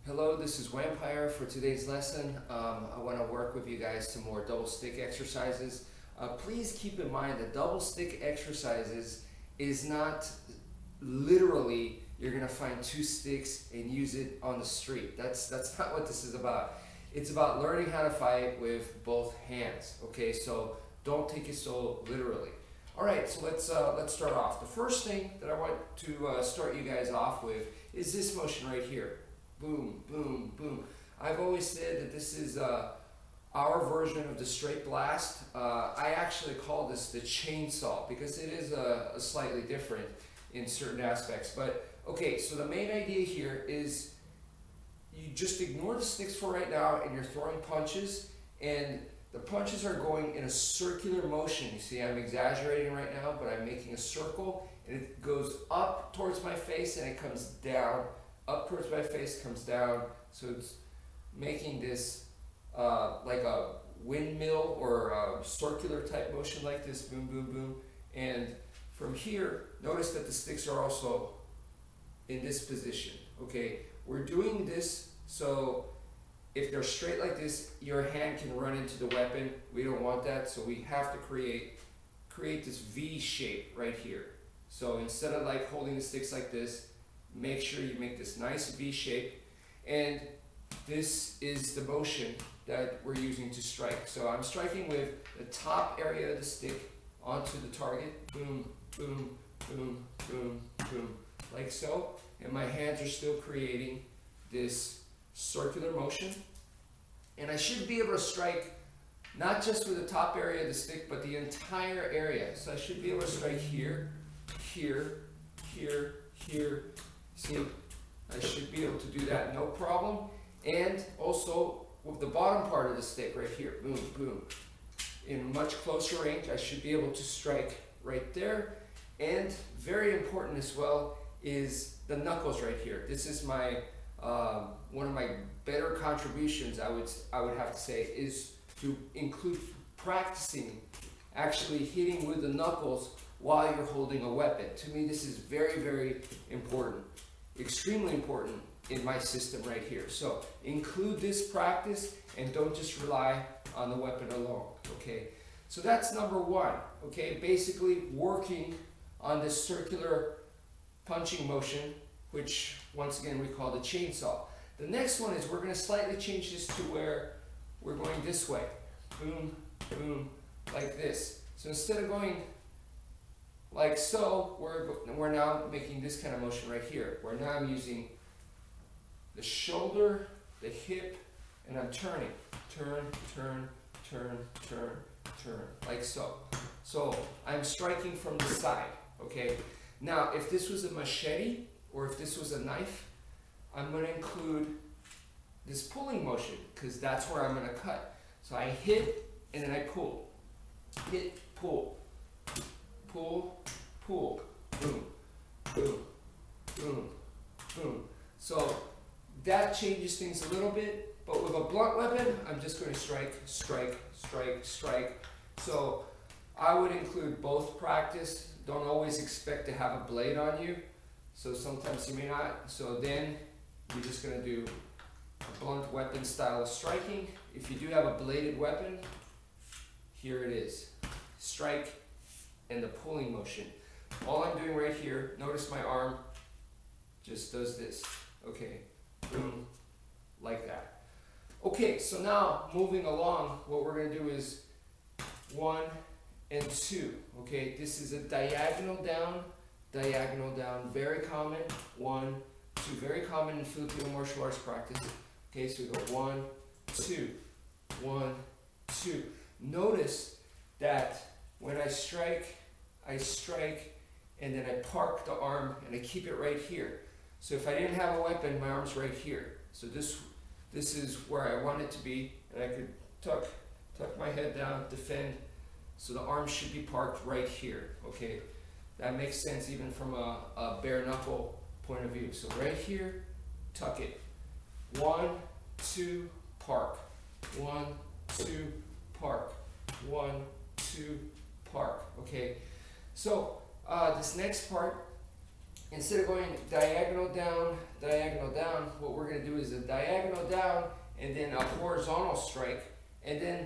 Hello, this is wmpyr for today's lesson. I want to work with you guys some more double stick exercises. Please keep in mind that double stick exercises is not literally you're going to find two sticks and use it on the street. That's not what this is about. It's about learning how to fight with both hands. Okay, so don't take it so literally. All right, so let's start off. The first thing that I want to start you guys off with is this motion right here. Boom, boom, boom. I've always said that this is our version of the straight blast. I actually call this the chainsaw because it is a slightly different in certain aspects. But okay, so the main idea here is you just ignore the sticks for right now and you're throwing punches, and the punches are going in a circular motion. You see, I'm exaggerating right now, but I'm making a circle and it goes up towards my face and it comes down. Up towards my face, comes down, so it's making this like a windmill or a circular type motion like this, boom, boom, boom. And from here, notice that the sticks are also in this position, okay? We're doing this so if they're straight like this, your hand can run into the weapon. We don't want that, so we have to create this V shape right here. So instead of like holding the sticks like this, make sure you make this nice V shape, and this is the motion that we're using to strike. So I'm striking with the top area of the stick onto the target, boom, boom, boom, boom, boom, like so, and my hands are still creating this circular motion, and I should be able to strike not just with the top area of the stick, but the entire area. So I should be able to strike here, here, here, here. See, I should be able to do that, no problem. And also with the bottom part of the stick right here, boom, boom. In much closer range, I should be able to strike right there. And very important as well is the knuckles right here. This is my one of my better contributions, I would have to say, is to include practicing actually hitting with the knuckles while you're holding a weapon. To me, this is very, very important. Extremely important in my system right here. So include this practice and don't just rely on the weapon alone, okay? So that's number one, okay? Basically working on this circular punching motion, which once again we call the chainsaw. The next one is we're going to slightly change this to where we're going this way. Boom, boom, like this. So instead of going like so, we're now making this kind of motion right here, where now I'm using the shoulder, the hip, and I'm turning. Turn, turn, turn, turn, turn, like so. So I'm striking from the side, okay? Now, if this was a machete, or if this was a knife, I'm going to include this pulling motion, because that's where I'm going to cut. So I hit, and then I pull. Hit, pull. Pull, pull, boom, boom, boom, boom. So that changes things a little bit, but with a blunt weapon, I'm just going to strike, strike, strike, strike. So I would include both practice. Don't always expect to have a blade on you. So sometimes you may not. So then you're just going to do a blunt weapon style of striking. If you do have a bladed weapon, here it is. Strike, and the pulling motion. All I'm doing right here, notice my arm just does this, okay, boom, like that. Okay, so now moving along, what we're going to do is 1 and 2, okay? This is a diagonal down, very common, 1, 2, very common in Filipino martial arts practice. Okay, so we go 1, 2, 1, 2. Notice that when I strike, and then I park the arm and I keep it right here. So if I didn't have a weapon, my arm's right here. So this is where I want it to be, and I could tuck my head down, defend. So the arm should be parked right here, okay? That makes sense even from a bare knuckle point of view. So right here, tuck it. 1, 2, park. 1, 2, park. 1, 2, park, okay? So this next part instead of going diagonal down, what we're going to do is a diagonal down and then a horizontal strike and then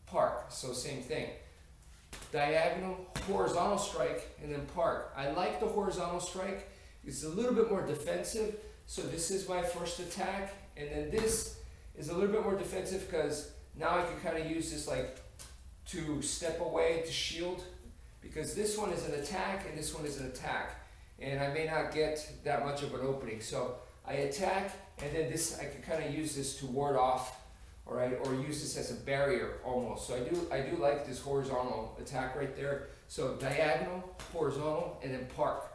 park. So same thing. Diagonal, horizontal strike, and then park. I like the horizontal strike. It's a little bit more defensive. So this is my first attack, and then this is a little bit more defensive because now I can kind of use this like to step away to shield, because this one is an attack and this one is an attack, and I may not get that much of an opening. So I attack, and then this I can kind of use this to ward off, all right, or use this as a barrier almost. So I do like this horizontal attack right there. So diagonal, horizontal, and then park.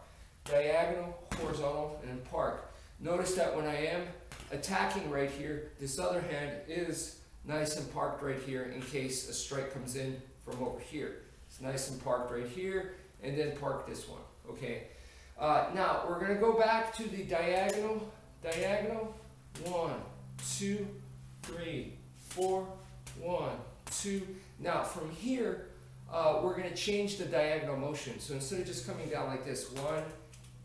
Diagonal, horizontal, and then park. Notice that when I am attacking right here, this other hand is nice and parked right here in case a strike comes in from over here. It's nice and parked right here, and then park this one, okay? Now, we're gonna go back to the diagonal. 1, 2, 3, 4, 1, 2. Now, from here, we're gonna change the diagonal motion. So instead of just coming down like this, 1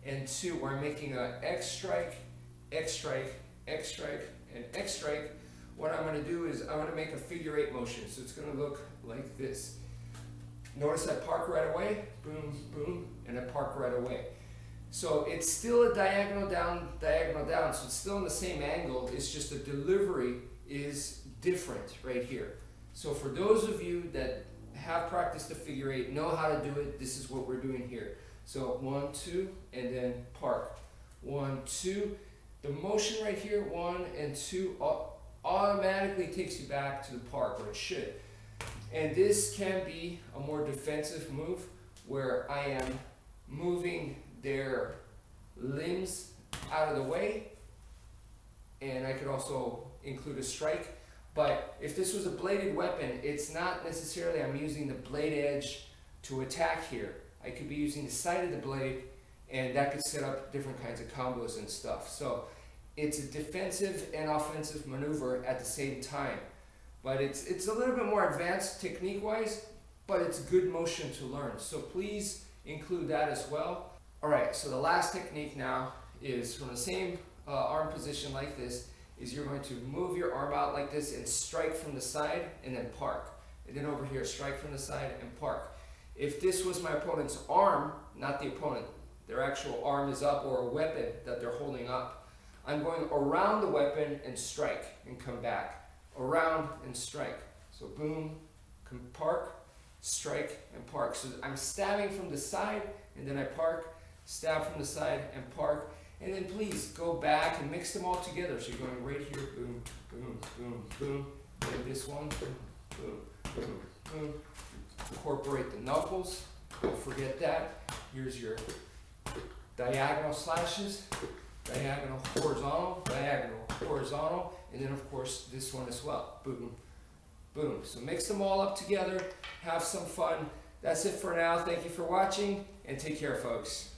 and 2, where I'm making a X strike, X strike, X strike, and X strike, what I'm going to do is I'm going to make a figure 8 motion. So it's going to look like this. Notice I park right away, boom, boom, and I park right away. So it's still a diagonal down, so it's still in the same angle. It's just the delivery is different right here. So for those of you that have practiced the figure 8, know how to do it, this is what we're doing here. So 1, 2, and then park. 1, 2. The motion right here, 1 and 2, automatically takes you back to the park, or it should. And this can be a more defensive move where I am moving their limbs out of the way, and I could also include a strike. But if this was a bladed weapon, it's not necessarily I'm using the blade edge to attack here. I could be using the side of the blade, and that could set up different kinds of combos and stuff. So it's a defensive and offensive maneuver at the same time. But it's a little bit more advanced technique-wise, but it's good motion to learn. So please include that as well. All right, so the last technique now is from the same arm position like this, is you're going to move your arm out like this and strike from the side and then park. And then over here, strike from the side and park. If this was my opponent's arm, not the opponent, their actual arm is up, or a weapon that they're holding up, I'm going around the weapon and strike and come back. Around and strike. So boom, park, strike, and park. So I'm stabbing from the side, and then I park, stab from the side, and park. And then please go back and mix them all together. So you're going right here, boom, boom, boom, boom. And this one, boom, boom, boom, boom. Incorporate the knuckles. Don't forget that. Here's your diagonal slashes, diagonal horizontal, and then of course this one as well. Boom, boom. So mix them all up together. Have some fun. That's it for now. Thank you for watching, and take care, folks.